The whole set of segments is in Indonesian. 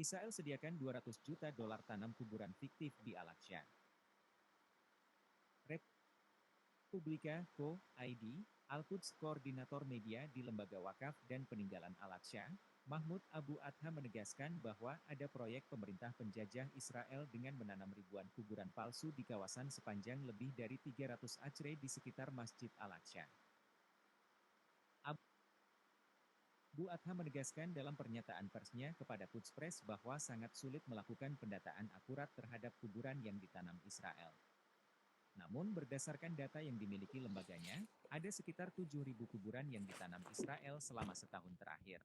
Israel sediakan 200 juta dolar tanam kuburan fiktif di Al-Aqsa. Republika Co.id, Al-Quds Koordinator Media di Lembaga Wakaf dan Peninggalan Al-Aqsa, Mahmud Abu Adha menegaskan bahwa ada proyek pemerintah penjajah Israel dengan menanam ribuan kuburan palsu di kawasan sepanjang lebih dari 300 acre di sekitar Masjid Al-Aqsa. Abu Adha menegaskan dalam pernyataan persnya kepada Quds Press bahwa sangat sulit melakukan pendataan akurat terhadap kuburan yang ditanam Israel. Namun berdasarkan data yang dimiliki lembaganya, ada sekitar 7.000 kuburan yang ditanam Israel selama setahun terakhir.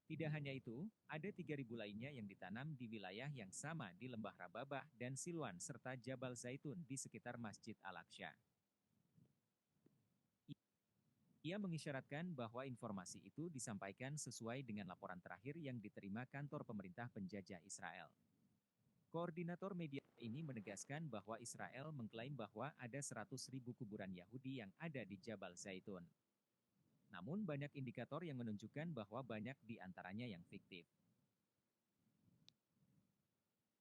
Tidak hanya itu, ada 3.000 lainnya yang ditanam di wilayah yang sama di Lembah Rababah dan Silwan serta Jabal Zaitun di sekitar Masjid Al-Aqsa. Ia mengisyaratkan bahwa informasi itu disampaikan sesuai dengan laporan terakhir yang diterima kantor pemerintah penjajah Israel. Koordinator media ini menegaskan bahwa Israel mengklaim bahwa ada 100.000 kuburan Yahudi yang ada di Jabal Zaitun. Namun banyak indikator yang menunjukkan bahwa banyak di antaranya yang fiktif.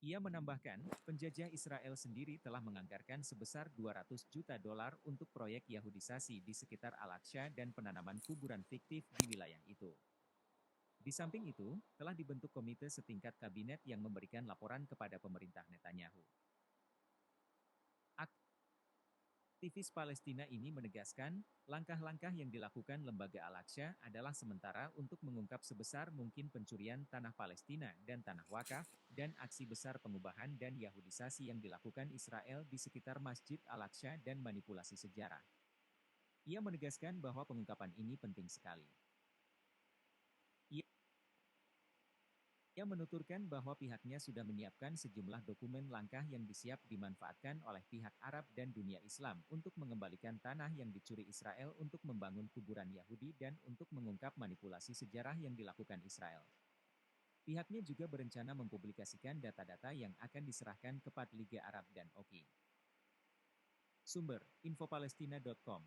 Ia menambahkan, penjajah Israel sendiri telah menganggarkan sebesar 200 juta dolar untuk proyek Yahudisasi di sekitar Al-Aqsa dan penanaman kuburan fiktif di wilayah itu. Di samping itu, telah dibentuk komite setingkat kabinet yang memberikan laporan kepada pemerintah Netanyahu. Aktivis Palestina ini menegaskan, langkah-langkah yang dilakukan Lembaga Al-Aqsa adalah sementara untuk mengungkap sebesar mungkin pencurian tanah Palestina dan tanah wakaf, dan aksi besar pengubahan dan Yahudisasi yang dilakukan Israel di sekitar Masjid Al-Aqsa dan manipulasi sejarah. Ia menegaskan bahwa pengungkapan ini penting sekali. Ia menuturkan bahwa pihaknya sudah menyiapkan sejumlah dokumen langkah yang disiap dimanfaatkan oleh pihak Arab dan dunia Islam untuk mengembalikan tanah yang dicuri Israel untuk membangun kuburan Yahudi dan untuk mengungkap manipulasi sejarah yang dilakukan Israel. Pihaknya juga berencana mempublikasikan data-data yang akan diserahkan kepada Liga Arab dan OKI. Sumber, infopalestina.com.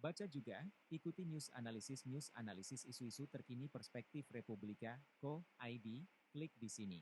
Baca juga, ikuti news analisis isu-isu terkini perspektif Republika Co.id, klik di sini.